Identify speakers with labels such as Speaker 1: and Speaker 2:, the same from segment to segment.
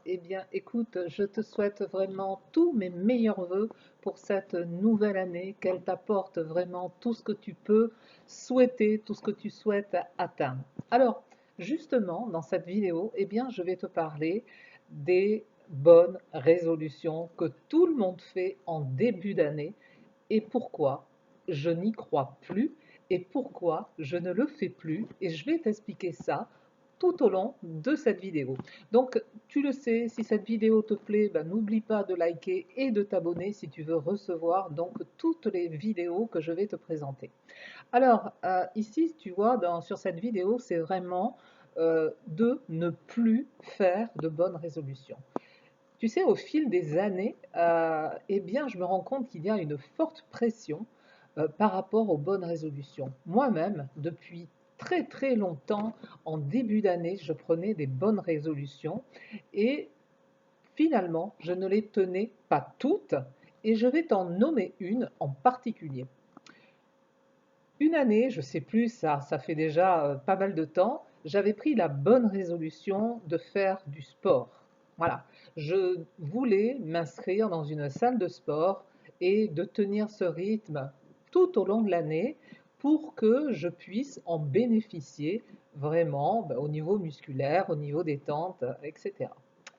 Speaker 1: Eh bien, écoute, je te souhaite vraiment tous mes meilleurs vœux pour cette nouvelle année, qu'elle t'apporte vraiment tout ce que tu peux souhaiter, tout ce que tu souhaites atteindre. Alors, justement, dans cette vidéo, eh bien, je vais te parler des bonnes résolutions que tout le monde fait en début d'année et pourquoi je n'y crois plus et pourquoi je ne le fais plus. Et je vais t'expliquer ça tout au long de cette vidéo. Donc, tu le sais, si cette vidéo te plaît, ben, n'oublie pas de liker et de t'abonner si tu veux recevoir donc toutes les vidéos que je vais te présenter. Alors, ici, tu vois, sur cette vidéo, c'est vraiment de ne plus faire de bonnes résolutions. Tu sais, au fil des années, eh bien, je me rends compte qu'il y a une forte pression par rapport aux bonnes résolutions. Moi-même, depuis très très longtemps, en début d'année, je prenais des bonnes résolutions et finalement, je ne les tenais pas toutes et je vais t'en nommer une en particulier. Une année, je sais plus, ça fait déjà pas mal de temps, j'avais pris la bonne résolution de faire du sport. Voilà, je voulais m'inscrire dans une salle de sport et de tenir ce rythme tout au long de l'année pour que je puisse en bénéficier vraiment au niveau musculaire, au niveau détente, etc.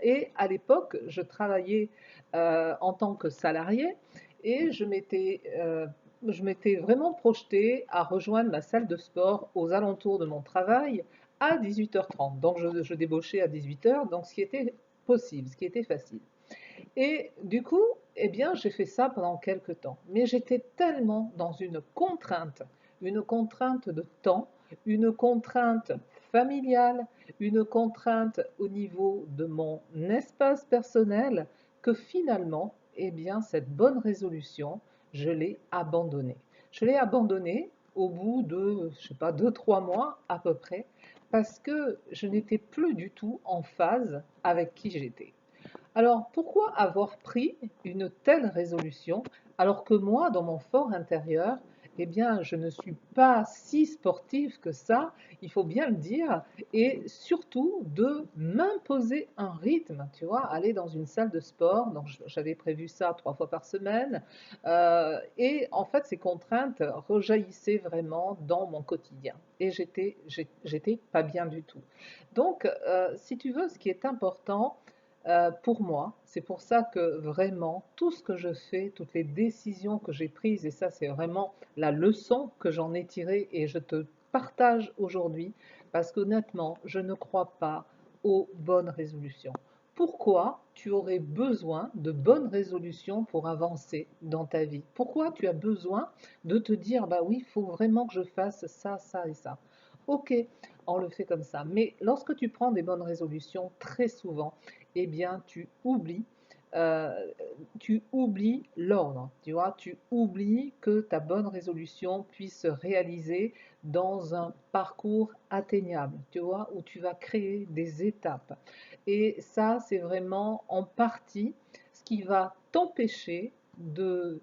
Speaker 1: Et à l'époque, je travaillais en tant que salarié et je m'étais vraiment projetée à rejoindre ma salle de sport aux alentours de mon travail à 18h30. Donc je débauchais à 18h, donc ce qui était possible, ce qui était facile. Et du coup, eh bien, j'ai fait ça pendant quelques temps. Mais j'étais tellement dans une contrainte de temps, une contrainte familiale, une contrainte au niveau de mon espace personnel, que finalement, eh bien, cette bonne résolution, je l'ai abandonnée. Je l'ai abandonnée au bout de, je sais pas, 2, 3 mois à peu près, parce que je n'étais plus du tout en phase avec qui j'étais. Alors, pourquoi avoir pris une telle résolution alors que moi, dans mon fort intérieur, eh bien, je ne suis pas si sportive que ça, il faut bien le dire, et surtout de m'imposer un rythme, tu vois, aller dans une salle de sport, donc j'avais prévu ça 3 fois par semaine, et en fait, ces contraintes rejaillissaient vraiment dans mon quotidien, et j'étais pas bien du tout. Donc, si tu veux, ce qui est important, pour moi, c'est pour ça que vraiment, tout ce que je fais, toutes les décisions que j'ai prises, et ça c'est vraiment la leçon que j'en ai tirée et je te partage aujourd'hui, parce qu'honnêtement, je ne crois pas aux bonnes résolutions. Pourquoi tu aurais besoin de bonnes résolutions pour avancer dans ta vie? Pourquoi tu as besoin de te dire, bah oui, il faut vraiment que je fasse ça, ça et ça? Ok, on le fait comme ça. Mais lorsque tu prends des bonnes résolutions, très souvent, eh bien, euh, tu oublies l'ordre, tu vois, tu oublies que ta bonne résolution puisse se réaliser dans un parcours atteignable, tu vois, où tu vas créer des étapes. Et ça, c'est vraiment en partie ce qui va t'empêcher de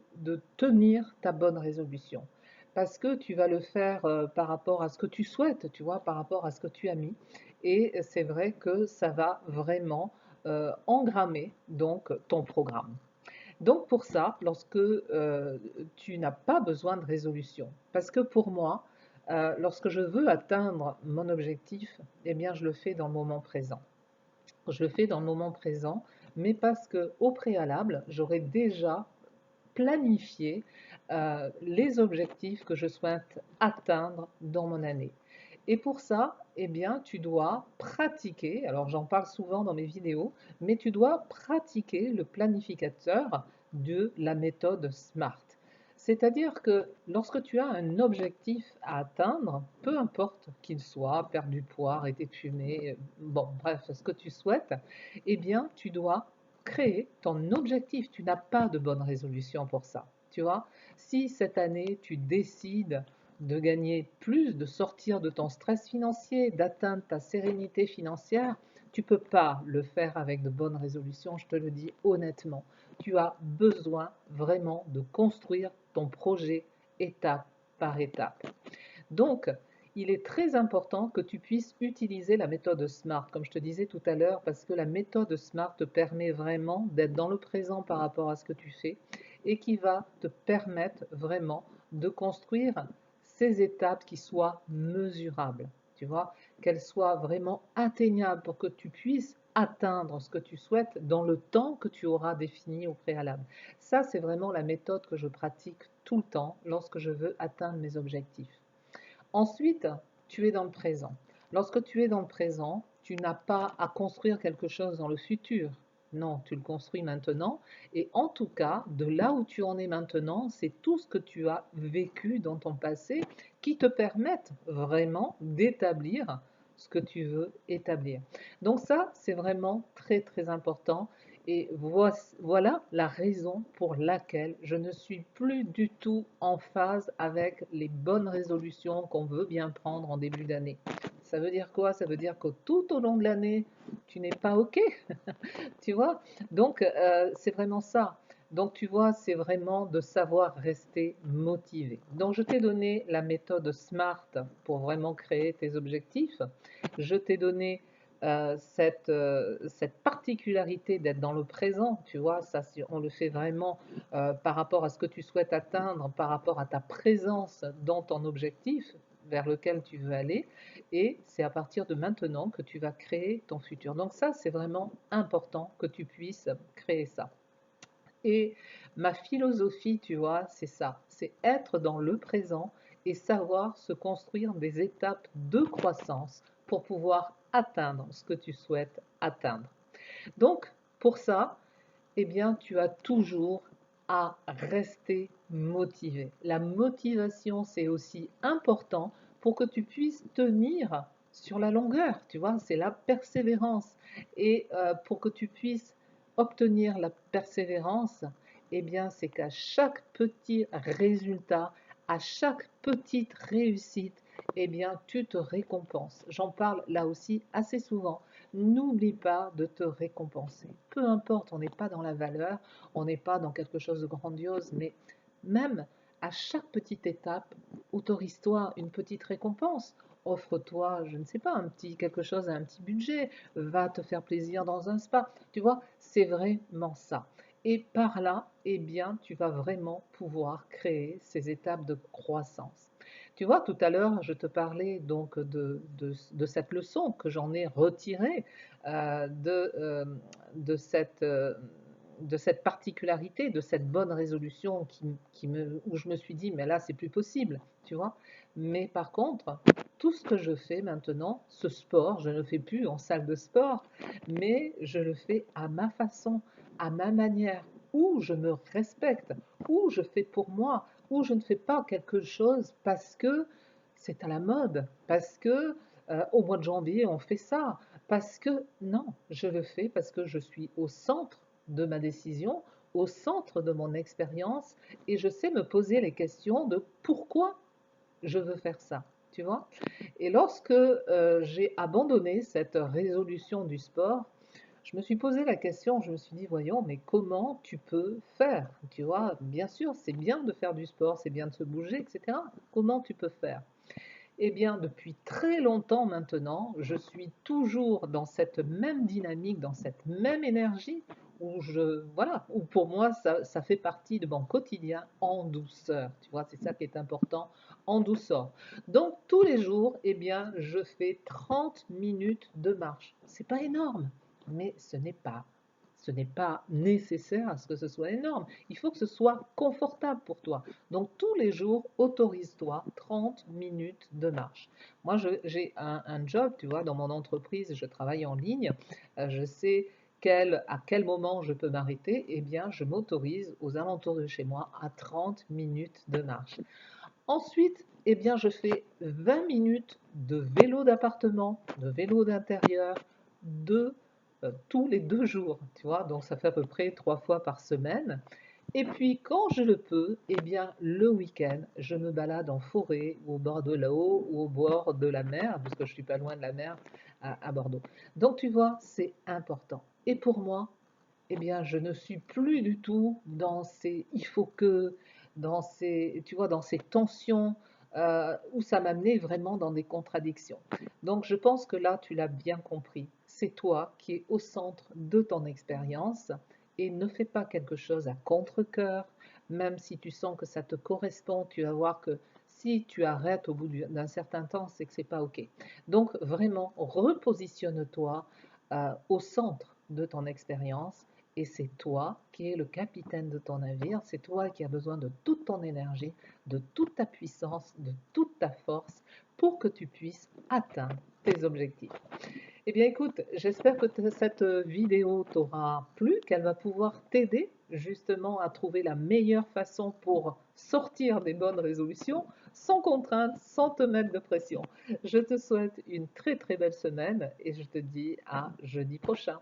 Speaker 1: tenir ta bonne résolution. Parce que tu vas le faire par rapport à ce que tu souhaites, tu vois, par rapport à ce que tu as mis. Et c'est vrai que ça va vraiment engrammer donc ton programme. Donc pour ça, lorsque tu n'as pas besoin de résolution, parce que pour moi, lorsque je veux atteindre mon objectif, eh bien je le fais dans le moment présent. Je le fais dans le moment présent, mais parce que au préalable, j'aurais déjà planifié les objectifs que je souhaite atteindre dans mon année. Et pour ça, eh bien, tu dois pratiquer, alors j'en parle souvent dans mes vidéos, mais tu dois pratiquer le planificateur de la méthode SMART. C'est-à-dire que lorsque tu as un objectif à atteindre, peu importe qu'il soit, perdre du poids, arrêter de fumer, bon, bref, ce que tu souhaites, eh bien, tu dois créer ton objectif. Tu n'as pas de bonne résolution pour ça. Tu vois, si cette année tu décides de gagner plus, de sortir de ton stress financier, d'atteindre ta sérénité financière, tu ne peux pas le faire avec de bonnes résolutions, je te le dis honnêtement. Tu as besoin vraiment de construire ton projet étape par étape. Donc, il est très important que tu puisses utiliser la méthode SMART, comme je te disais tout à l'heure, parce que la méthode SMART te permet vraiment d'être dans le présent par rapport à ce que tu fais et qui va te permettre vraiment de construire ces étapes qui soient mesurables, tu vois, qu'elles soient vraiment atteignables pour que tu puisses atteindre ce que tu souhaites dans le temps que tu auras défini au préalable. Ça, c'est vraiment la méthode que je pratique tout le temps lorsque je veux atteindre mes objectifs. Ensuite, tu es dans le présent. Lorsque tu es dans le présent, tu n'as pas à construire quelque chose dans le futur. Non, tu le construis maintenant. Et en tout cas, de là où tu en es maintenant, c'est tout ce que tu as vécu dans ton passé qui te permettent vraiment d'établir ce que tu veux établir. Donc ça, c'est vraiment très très important. Et voilà la raison pour laquelle je ne suis plus du tout en phase avec les bonnes résolutions qu'on veut bien prendre en début d'année. Ça veut dire quoi? Ça veut dire que tout au long de l'année, tu n'es pas OK, tu vois? Donc, c'est vraiment ça. Donc, tu vois, c'est vraiment de savoir rester motivé. Donc, je t'ai donné la méthode SMART pour vraiment créer tes objectifs. Je t'ai donné cette particularité d'être dans le présent, tu vois, ça, on le fait vraiment par rapport à ce que tu souhaites atteindre, par rapport à ta présence dans ton objectif vers lequel tu veux aller, et c'est à partir de maintenant que tu vas créer ton futur. Donc ça, c'est vraiment important que tu puisses créer ça. Et ma philosophie, tu vois, c'est ça, c'est être dans le présent et savoir se construire des étapes de croissance pour pouvoir atteindre ce que tu souhaites atteindre. Donc, pour ça, eh bien, tu as toujours à rester motivé. La motivation, c'est aussi important pour que tu puisses tenir sur la longueur, tu vois, c'est la persévérance. Et pour que tu puisses obtenir la persévérance, eh bien, c'est qu'à chaque petit résultat, à chaque petite réussite, eh bien, tu te récompenses. J'en parle là aussi assez souvent. N'oublie pas de te récompenser. Peu importe, on n'est pas dans la valeur, on n'est pas dans quelque chose de grandiose, mais même à chaque petite étape, autorise-toi une petite récompense. Offre-toi, je ne sais pas, un petit quelque chose à un petit budget, va te faire plaisir dans un spa. Tu vois, c'est vraiment ça. Et par là, eh bien, tu vas vraiment pouvoir créer ces étapes de croissance. Tu vois, tout à l'heure, je te parlais donc de cette leçon que j'en ai retirée euh, de, euh, de cette, euh, de cette particularité, de cette bonne résolution où je me suis dit, mais là, c'est plus possible, tu vois. Mais par contre, tout ce que je fais maintenant, ce sport, je ne le fais plus en salle de sport, mais je le fais à ma façon, à ma manière, où je me respecte, où je fais pour moi, où je ne fais pas quelque chose parce que c'est à la mode, parce que au mois de janvier on fait ça, parce que non, je le fais parce que je suis au centre de ma décision, au centre de mon expérience et je sais me poser les questions de pourquoi je veux faire ça, tu vois. Et lorsque j'ai abandonné cette résolution du sport, je me suis posé la question, je me suis dit, voyons, mais comment tu peux faire? Tu vois, bien sûr, c'est bien de faire du sport, c'est bien de se bouger, etc. Comment tu peux faire? Eh bien, depuis très longtemps maintenant, je suis toujours dans cette même dynamique, dans cette même énergie, voilà, où pour moi, ça fait partie de mon quotidien en douceur. Tu vois, c'est ça qui est important, en douceur. Donc, tous les jours, eh bien, je fais 30 minutes de marche. C'est pas énorme, mais ce n'est pas nécessaire à ce que ce soit énorme. Il faut que ce soit confortable pour toi. Donc tous les jours, autorise-toi 30 minutes de marche. Moi, j'ai un job, tu vois, dans mon entreprise, je travaille en ligne. Je sais à quel moment je peux m'arrêter. Eh bien, je m'autorise aux alentours de chez moi à 30 minutes de marche. Ensuite, eh bien, je fais 20 minutes de vélo d'appartement, de vélo d'intérieur, de tous les 2 jours, tu vois, donc ça fait à peu près 3 fois par semaine. Et puis, quand je le peux, eh bien, le week-end, je me balade en forêt, ou au bord de l'eau, ou au bord de la mer, parce que je suis pas loin de la mer à Bordeaux. Donc, tu vois, c'est important. Et pour moi, eh bien, je ne suis plus du tout dans ces il faut que, dans ces, tu vois, dans ces tensions, où ça m'amenait vraiment dans des contradictions. Donc je pense que là, tu l'as bien compris. C'est toi qui es au centre de ton expérience et ne fais pas quelque chose à contre-cœur, même si tu sens que ça te correspond, tu vas voir que si tu arrêtes au bout d'un certain temps, c'est que c'est pas OK. Donc vraiment, repositionne-toi au centre de ton expérience et c'est toi qui es le capitaine de ton navire, c'est toi qui as besoin de toute ton énergie, de toute ta puissance, de toute ta force pour que tu puisses atteindre tes objectifs. Eh bien écoute, j'espère que cette vidéo t'aura plu, qu'elle va pouvoir t'aider justement à trouver la meilleure façon pour sortir des bonnes résolutions sans contrainte, sans te mettre de pression. Je te souhaite une très très belle semaine et je te dis à jeudi prochain.